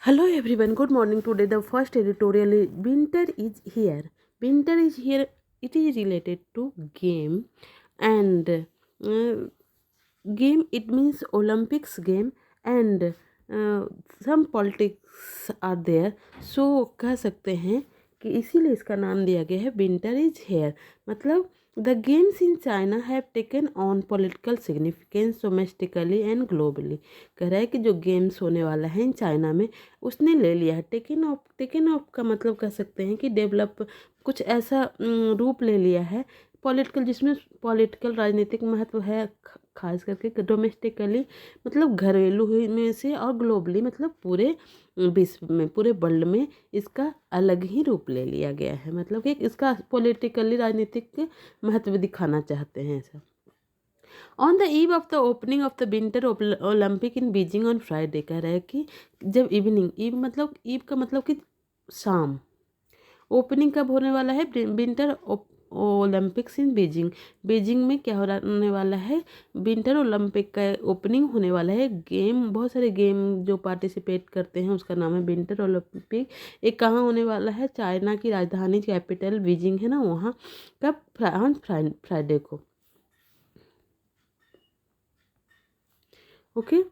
Hello everyone, good morning. Today the first editorial is Winter is here. Winter is here. It is related to game and game. It means Olympics game and some politics are there. So कह सकते हैं कि इसीलिए इसका नाम दिया गया है विंटर इज हेयर। मतलब the games in China have taken on political significance domestically and globally. कह रहा है कि जो गेम्स होने वाला है इन चाइना में उसने ले लिया है। टेकन ऑफ का मतलब कह सकते हैं कि डेवलप कुछ ऐसा रूप ले लिया है पॉलिटिकल, जिसमें पॉलिटिकल राजनीतिक महत्व है, खास करके डोमेस्टिकली मतलब घरेलू में से, और ग्लोबली मतलब पूरे विश्व में, पूरे वर्ल्ड में इसका अलग ही रूप ले लिया गया है। मतलब कि इसका पॉलिटिकली राजनीतिक महत्व दिखाना चाहते हैं ऐसा। On the eve of the opening of the winter Olympic in Beijing on Friday, कह रहा है कि जब इवनिंग, ईव का मतलब कि शाम, ओपनिंग कब होने वाला है विंटर ओलंपिक्स इन बीजिंग। बीजिंग में क्या होने वाला है, विंटर ओलंपिक का ओपनिंग होने वाला है। गेम, बहुत सारे गेम जो पार्टिसिपेट करते हैं उसका नाम है विंटर ओलंपिक। एक कहाँ होने वाला है, चाइना की राजधानी कैपिटल बीजिंग है ना, वहाँ कब, फ्राइडे को। Okay.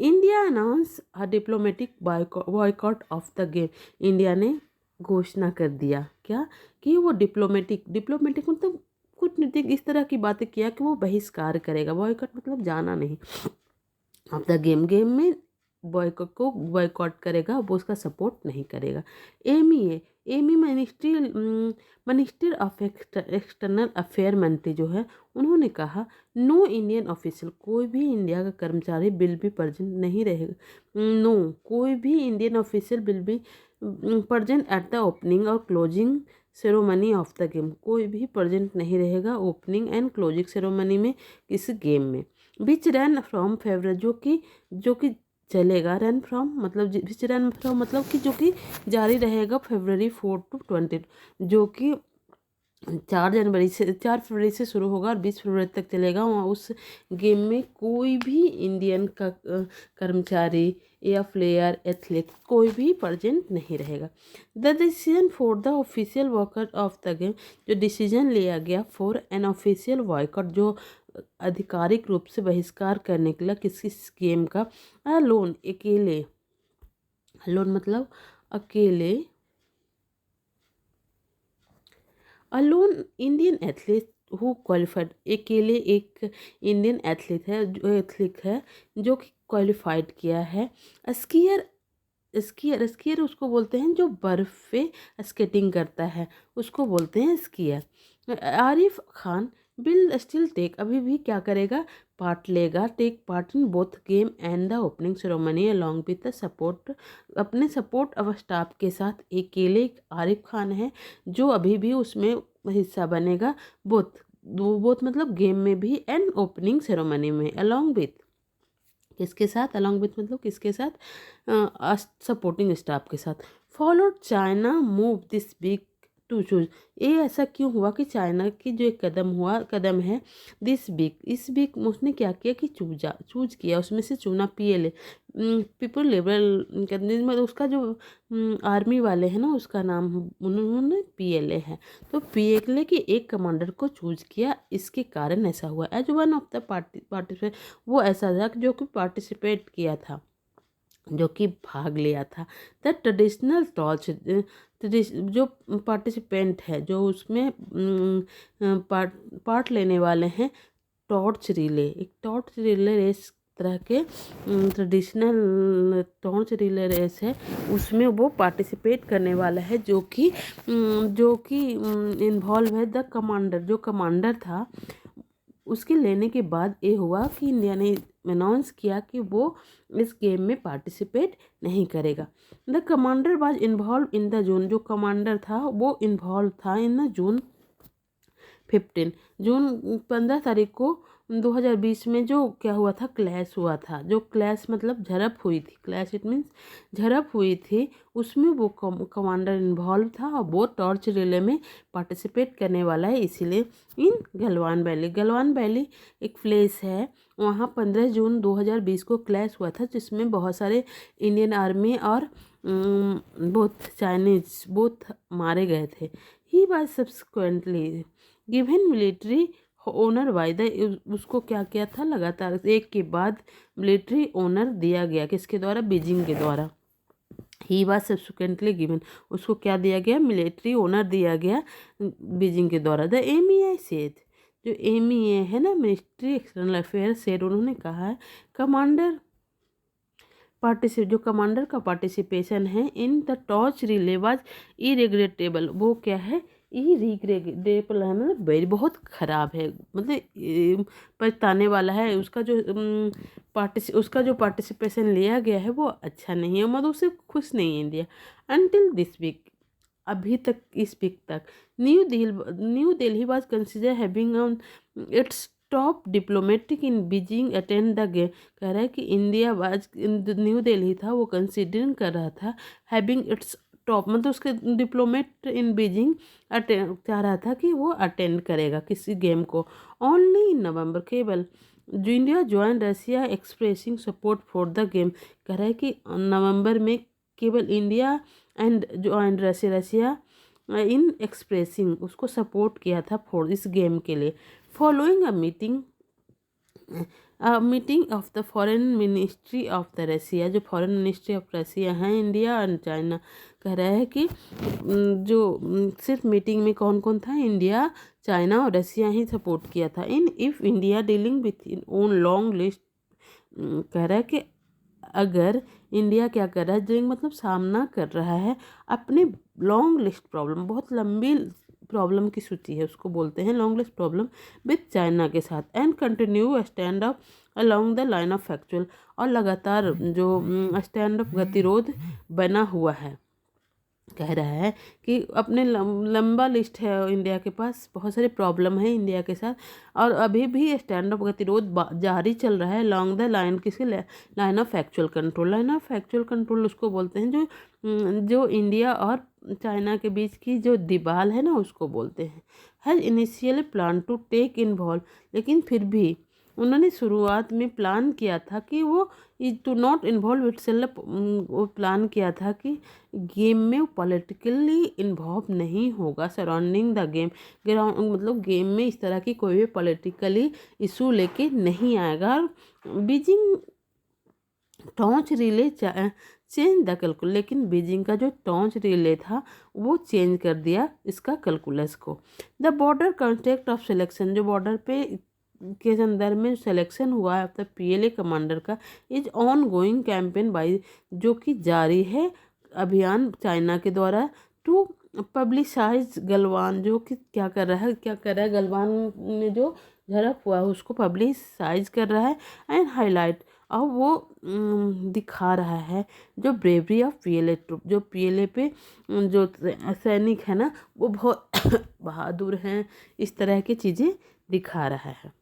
India announce a diplomatic boycott of the game. India ने घोषणा कर दिया क्या, कि वो डिप्लोमेटिक मतलब कूटनीतिक इस तरह की बातें किया कि वो बहिष्कार करेगा। बॉयकॉट मतलब जाना नहीं ऑफ द गेम में बॉयकॉट को बॉयकॉट करेगा, वो उसका सपोर्ट नहीं करेगा। एमी मिनिस्ट्री ऑफ एक्सटर्नल अफेयर मंत्री जो है, उन्होंने कहा नो इंडियन ऑफिशियल, कोई भी इंडिया का कर्मचारी बिल भी प्रेजेंट नहीं रहेगा। नो, कोई भी इंडियन ऑफिशियल बिल भी प्रेजेंट एट द ओपनिंग और closing ceremony of the game, कोई भी प्रेजेंट नहीं रहेगा ओपनिंग एंड क्लोजिंग सेरोमनी में इस गेम में। विच रन फ्रॉम फेवरेट, जो कि चलेगा, रन फ्रॉम मतलब विच रन फ्रॉम मतलब कि जो कि जारी रहेगा February 4 to 20, जो कि 4 फरवरी से शुरू होगा और 20 फरवरी तक चलेगा। वहाँ उस गेम में कोई भी इंडियन का कर्मचारी या प्लेयर एथलीट कोई भी प्रेजेंट नहीं रहेगा। The decision for the official workout of the game, जो डिसीजन लिया गया फॉर एन ऑफिशियल बॉयकॉट, जो आधिकारिक रूप से बहिष्कार करने के लिए किसी गेम का, अलोन अकेले, अलोन मतलब अकेले, alone Indian athlete who qualified, अकेले एक इंडियन एथलीट है जो कि क्वालिफाइड किया है। स्कीयर, स्कीयर उसको बोलते हैं जो बर्फ पे स्केटिंग करता है, उसको बोलते हैं skier. Arif Khan will still take, अभी भी क्या करेगा, पार्ट लेगा, take part in both game and the opening ceremony along with the support, अपने सपोर्ट ऑफ स्टाफ के साथ। अकेले आरिफ खान है जो अभी भी उसमें हिस्सा बनेगा, बोथ मतलब गेम में भी एंड ओपनिंग सेरेमनी में, अलॉन्ग विथ किसके साथ, अलॉन्ग विथ मतलब किसके साथ, सपोर्टिंग स्टाफ के साथ। Followed China move this week to choose, ये ऐसा क्यों हुआ कि चाइना की जो एक कदम है दिस वीक, इस वीक उसने क्या किया कि चूज किया, उसमें से चुना PLA, पीपल लिबरल, मतलब उसका जो आर्मी वाले हैं ना, उसका नाम उन्होंने PLA है, तो PLA के एक कमांडर को चूज किया, इसके कारण ऐसा हुआ। As one of the participate, वो ऐसा था जो कि पार्टिसिपेट किया था, जो कि भाग लिया था। द ट्रेडिशनल टॉर्च, जो पार्टिसिपेंट है जो उसमें पार्ट लेने वाले हैं, टॉर्च रिले, एक टॉर्च रिले रेस तरह के ट्रेडिशनल टॉर्च रिले रेस है, उसमें वो पार्टिसिपेट करने वाला है, जो कि इन्वॉल्व है द कमांडर, जो कमांडर था। उसके लेने के बाद ये हुआ कि इंडिया ने अनाउंस किया कि वो इस गेम में पार्टिसिपेट नहीं करेगा। The commander was involve in the June, जो कमांडर था वो इन्वॉल्व था इन द जून 15 तारीख को 2020 में जो क्या हुआ था, क्लैश हुआ था, जो क्लैश मतलब झड़प हुई थी, क्लैश इट मीन्स झड़प हुई थी, उसमें वो कमांडर इन्वॉल्व था और वो टॉर्च रिले में पार्टिसिपेट करने वाला है। इसीलिए इन गलवान वैली एक प्लेस है, वहाँ 15 जून 2020 को क्लैश हुआ था, जिसमें बहुत सारे इंडियन आर्मी और बोथ चाइनीज बोथ मारे गए थे। He was subsequently given military owner by the, उसको क्या किया था, लगातार एक के बाद मिलिट्री ओनर दिया गया, किसके द्वारा, बीजिंग के द्वारा। ही वाज सब्सिक्वेंटली गिवन, उसको क्या दिया गया, मिलिट्री ओनर दिया गया बीजिंग के द्वारा। द MEA सेड, जो MEA है ना, मिनिस्ट्री एक्सटर्नल अफेयर सेड, उन्होंने कहा है जो कमांडर का पार्टिसिपेशन है in the torch relay was irregrettable, वो क्या है, इरिग्रेटेबल है, मतलब वेरी बहुत ख़राब है, मतलब पछताने वाला है। उसका जो पार्टिसिपेशन लिया गया है वो अच्छा नहीं है, मतलब उससे खुश नहीं है इंडिया। अनटिल दिस वीक, अभी तक, इस वीक तक, new Delhi was consider having its top diplomatic in Beijing attend the game. कह रहा है कि इंडिया वाज, न्यू दिल्ली था, वो कंसिडरिंग कर रहा था हैविंग इट्स टॉप, मतलब उसके डिप्लोमेट इन बीजिंग अटेंड, चाह रहा था कि वो अटेंड करेगा किसी गेम को। ओनली इन नवंबर, केवल जो India join Russia expressing support for the game, कह रहा है कि नवंबर में केवल India and join Russia in expressing, उसको सपोर्ट किया था फॉर इस गेम के लिए। Following a meeting of the foreign ministry of the Russia, जो फॉरेन मिनिस्ट्री ऑफ रसिया हैं इंडिया एंड चाइना, कह रहा है कि सिर्फ मीटिंग में कौन कौन था, इंडिया, चाइना और रसिया ही सपोर्ट किया था। If India dealing with in own long list, कह रहा है कि अगर इंडिया क्या कर रहा है, डीलिंग मतलब सामना कर रहा है अपने लॉन्ग लिस्ट प्रॉब्लम, बहुत लंबी प्रॉब्लम की सूची है, उसको बोलते हैं long list problem with China के साथ, and continue stand up along the line of factual, और लगातार जो स्टैंड अप गतिरोध बना हुआ है। कह रहा है कि अपने लंबा लिस्ट है इंडिया के पास, बहुत सारे प्रॉब्लम है इंडिया के साथ, और अभी भी स्टैंड अप गतिरोध जारी चल रहा है लॉन्ग द लाइन, किसी line of actual control. Line of actual control उसको बोलते हैं जो इंडिया और चाइना के बीच की जो दीवार है ना, उसको बोलते हैं। Has initially plan to take involve, लेकिन फिर भी उन्होंने शुरुआत में प्लान किया था कि वो टू नॉट इन्वॉल्व इटसेल्फ, वो प्लान किया था कि गेम में पॉलिटिकली इन्वॉल्व नहीं होगा सराउंडिंग द गेम, ग्राउंड मतलब गेम में इस तरह की कोई भी पॉलिटिकली इशू लेके नहीं आएगा। Beijing torch relay change the calculus, लेकिन बीजिंग का जो टॉर्च रिले था वो चेंज कर दिया इसका कैलकुलस को। The border contact of selection, जो बॉर्डर पे के संदर्भ में सिलेक्शन हुआ है अब PLA कमांडर का, is on going campaign by, जो कि जारी है अभियान चाइना के द्वारा, टू पब्लिसाइज गलवान, जो कि क्या कर रहा है गलवान में जो झड़प हुआ है उसको पब्लिसाइज कर रहा है, एंड हाईलाइट, और वो दिखा रहा है जो ब्रेवरी ऑफ PLA ट्रुप, जो PLA पे जो सैनिक है ना वो बहुत बहादुर हैं, इस तरह की चीज़ें दिखा रहा है।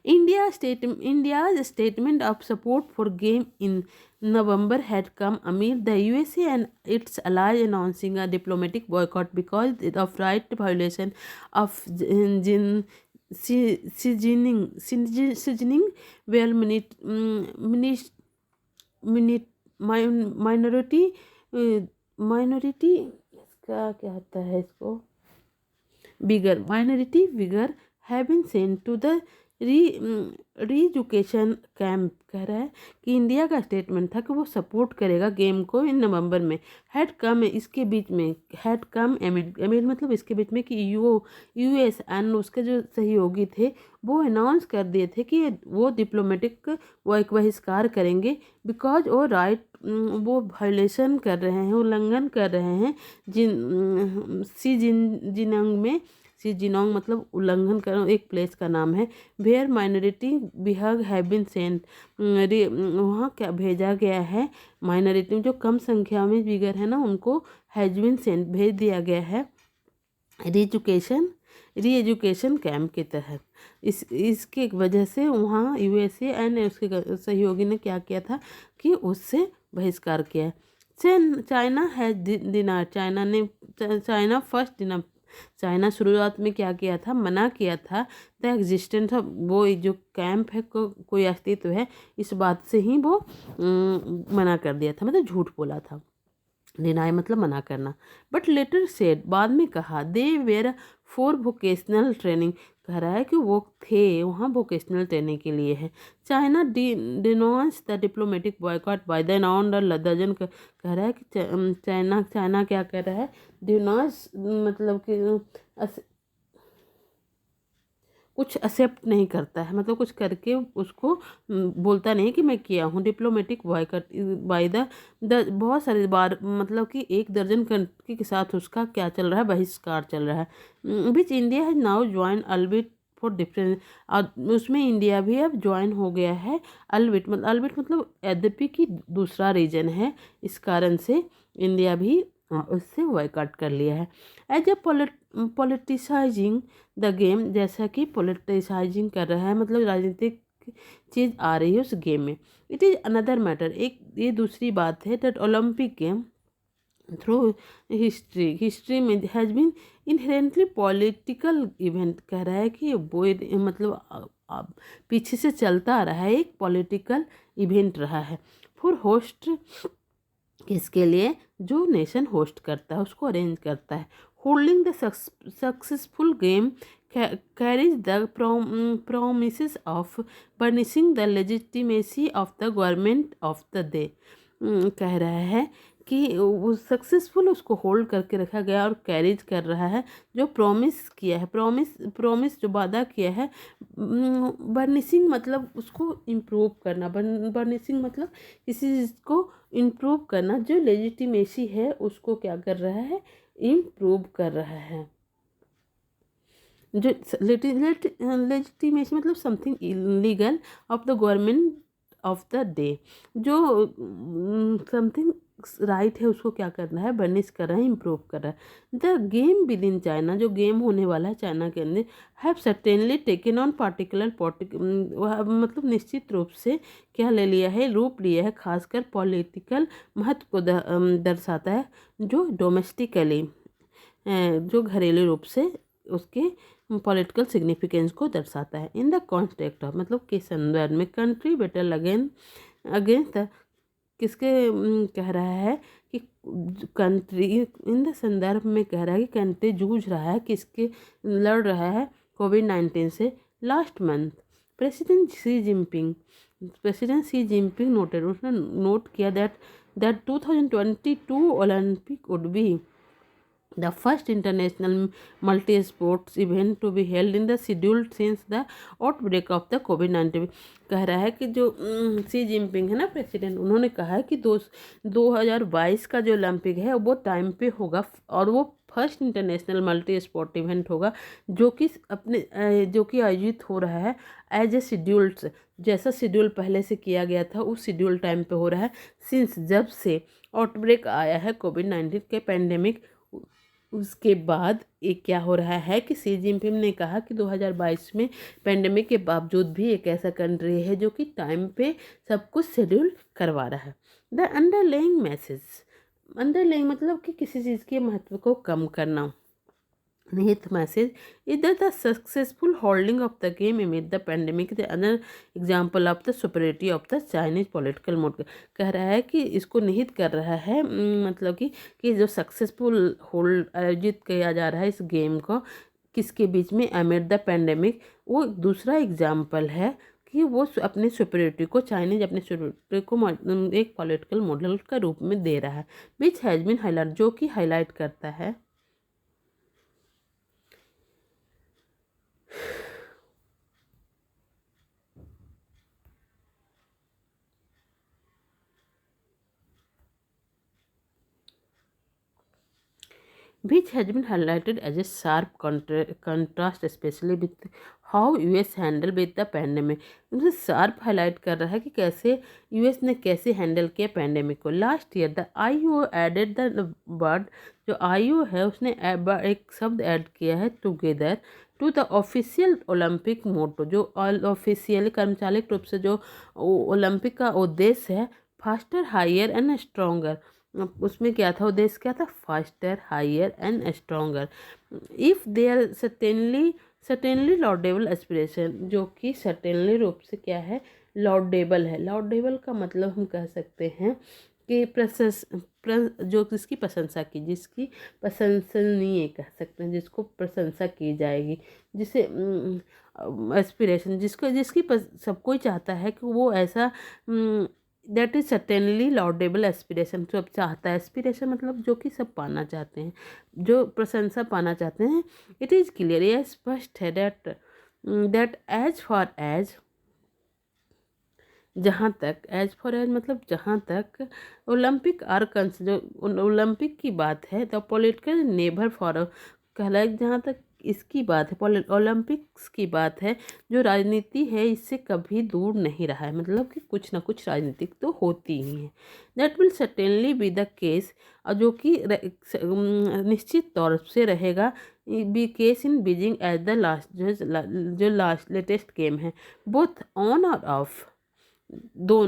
India's statement of support for game in November had come amid the USA and its allies announcing a diplomatic boycott because of right violation of seasoning where minority minority इसका क्या होता है, इसको minority vigor have been sent to the reeducation camp. कह रहा है कि India का स्टेटमेंट था कि वो सपोर्ट करेगा गेम को इन नवंबर में, हैड कम, इसके बीच में हैड कम एमिड मतलब इसके बीच में कि US एंड उसके जो सहयोगी थे वो अनाउंस कर दिए थे कि वो डिप्लोमेटिक बहिष्कार करेंगे, बिकॉज वो राइट वो वायलेशन कर रहे हैं, उल्लंघन कर रहे हैं जिनंग में, जिनोंग मतलब उल्लंघन कर, एक प्लेस का नाम है, वेयर माइनॉरिटी बिहग हैव बीन सेंट, वहाँ क्या भेजा गया है, माइनॉरिटी जो कम संख्या में बिगर है ना उनको हैज बीन सेंट, भेज दिया गया है री एजुकेशन कैंप के तहत। इसके वजह से वहाँ यूएसए एंड उसके सहयोगी ने क्या किया था कि उससे बहिष्कार किया है। चाइना है डिनार, चाइना फर्स्ट डिनार, चाइना शुरुआत में क्या किया था, मना किया था द एग्जिस्टेंस ऑफ, वो जो कैंप है कोई अस्तित्व है, इस बात से ही वो मना कर दिया था, मतलब झूठ बोला था। डिनाई मतलब मना करना। बट लेटर सेड, बाद में कहा, they were for vocational training, कह रहा है कि वो थे वहाँ वोकेशनल ट्रेनिंग के लिए है। China denounces the diplomatic boycott by the known dozen, कह रहा है कि चाइना क्या कर रहा है, डिनोंस मतलब कि कुछ एक्सेप्ट नहीं करता है, मतलब कुछ करके उसको बोलता नहीं कि मैं किया हूँ। डिप्लोमेटिक बॉयकॉट बाय द बहुत सारी बार, मतलब कि 1 दर्जन कंट्री के साथ उसका क्या चल रहा है, बहिष्कार चल रहा है। Which India has now join albeit for difference, और उसमें इंडिया भी अब ज्वाइन हो गया है। अल्बिट मतलब यद्यपि कि दूसरा रीजन है, इस कारण से इंडिया भी उससे बॉयकॉट कर लिया है। As a politicising the game, जैसा कि पॉलिटिसाइजिंग कर रहा है, मतलब राजनीतिक चीज़ आ रही है उस गेम में। इट इज़ अनदर मैटर, एक ये दूसरी बात है, that Olympic game through history में has been inherently political event, कह रहा है कि वो मतलब पीछे से चलता आ रहा है, एक पॉलिटिकल इवेंट रहा है। फॉर होस्ट, किसके लिए, जो नेशन होस्ट करता है उसको अरेंज करता है। Holding the successful game carries the promises of punishing the legitimacy of the government of the day। कह रहा है कि वो सक्सेसफुल उसको होल्ड करके रखा गया और कैरीज कर रहा है, जो प्रॉमिस किया है, प्रॉमिस जो वादा किया है। बर्निशिंग मतलब उसको इम्प्रूव करना, बर्निशिंग मतलब किसी चीज़ को इम्प्रूव करना, जो लेजिटिमेसी है उसको क्या कर रहा है, इम्प्रूव कर रहा है। जो लेजिटिमेसी मतलब something illegal of the government of the day, जो समथिंग राइट है उसको क्या करना है, बर्निश कर रहा है, इम्प्रूव कर रहा है। The game with in China, जो गेम होने वाला है चाइना के अंदर, have certainly taken on particular मतलब निश्चित रूप से क्या ले लिया है, रूप लिया है, खासकर पॉलिटिकल महत्व को दर्शाता है, जो डोमेस्टिकली जो घरेलू रूप से उसके पॉलिटिकल सिग्निफिकेंस को दर्शाता है। इन द कॉन्टेक्स्ट ऑफ, मतलब के संदर्भ में, कंट्री बैटल अगेंस्ट किसके कह रहा है कि कंट्री, इन द संदर्भ में कह रहा है कि कंट्री जूझ रहा है, किसके लड़ रहा है, कोविड-19 से। लास्ट मंथ प्रेसिडेंट सी जिनपिंग नोटेड, उसने नोट किया that 2022 Olympic would be the first international multi-sports event to be held in the schedule since the outbreak of the COVID-19। कह रहा है कि जो सी जिनपिंग है ना प्रेसिडेंट, उन्होंने कहा है कि 2022 का जो ओलंपिक है वो टाइम पे होगा, और वो first international multi sport event होगा, जो कि आयोजित हो रहा है एज ए शेड्यूल्स, जैसा शेड्यूल पहले से किया गया था उस शेड्यूल टाइम पे हो रहा है, सिंस जब से आउटब्रेक आया है कोविड-19 के पैंडेमिक। उसके बाद एक क्या हो रहा है कि सी जिनपिंग ने कहा कि 2022 में पेंडेमिक के बावजूद भी एक ऐसा कंट्री है जो कि टाइम पे सब कुछ शेड्यूल करवा रहा है। द अंडरलाइंग मैसेज, अंडरलाइंग मतलब कि किसी चीज़ के महत्व को कम करना। निहित message is the successful holding of the game amid the pandemic, the other example of the superiority of the Chinese political mode. कह रहा है कि इसको निहित कर रहा है, मतलब कि जो सक्सेसफुल होल्ड आयोजित किया जा रहा है इस गेम को किसके बीच में, amid द पेंडेमिक, वो दूसरा एग्जाम्पल है कि वो अपने सुपरिटी को, चाइनीज अपने सुपरिटी को एक पॉलिटिकल मॉडल का रूप में दे रहा है। विच हैज़ बीन हाईलाइट, जो कि हाईलाइट करता है which has been highlighted as a sharp contrast especially with how US handle with the pandemic। मतलब शार्प हाईलाइट कर रहा है कि कैसे यूएस ने कैसे हैंडल किया पैंडेमिक को। Last year the IO added the word, जो आईओ है उसने एक शब्द ऐड किया है together to the official Olympic motto, जो ऑफिशियल कर्मचारिक रूप से जो ओलंपिक का उद्देश्य है, फास्टर हायर एंड स्ट्रोंगर। उसमें क्या था, उद्देश्य क्या था, faster higher and stronger. If they are certainly laudable aspiration, जो कि सर्टेनली रूप से क्या है, लॉर्डेबल है। लॉर्डेबल का मतलब हम कह सकते हैं कि जो जिसकी प्रशंसा की, जिसकी प्रशंसनीय कह सकते हैं, जिसको प्रशंसा की जाएगी, जिसे एस्पिरेशन, जिसकी सब कोई चाहता है कि वो ऐसा, that is certainly laudable aspiration. सब चाहता है, एस्पिरेशन मतलब जो कि सब पाना चाहते हैं, जो प्रशंसा पाना चाहते हैं। इट इज़ क्लियर, यह स्पष्ट है दैट एज फॉर एज, जहाँ तक, एज फॉर एज मतलब जहाँ तक ओलंपिक आर जो ओलंपिक की बात है, द पॉलिटिकल नेबर फॉर कहला, जहाँ तक इसकी बात है, ओलंपिक्स की बात है, जो राजनीति है इससे कभी दूर नहीं रहा है। मतलब कि कुछ ना कुछ राजनीतिक तो होती ही है। That will certainly be the case, और जो कि निश्चित तौर से रहेगा, be case in Beijing as the last, जो लास्ट लेटेस्ट गेम है, बोथ ऑन और ऑफ, दो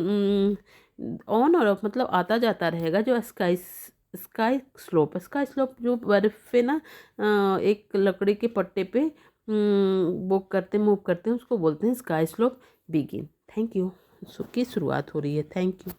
ऑन और ऑफ मतलब आता जाता रहेगा। जो स्काई स्लोप जो बर्फ पे ना एक लकड़ी के पट्टे पे मूव करते हैं, उसको बोलते हैं sky slope begin. Thank you. की शुरुआत हो रही है। Thank you.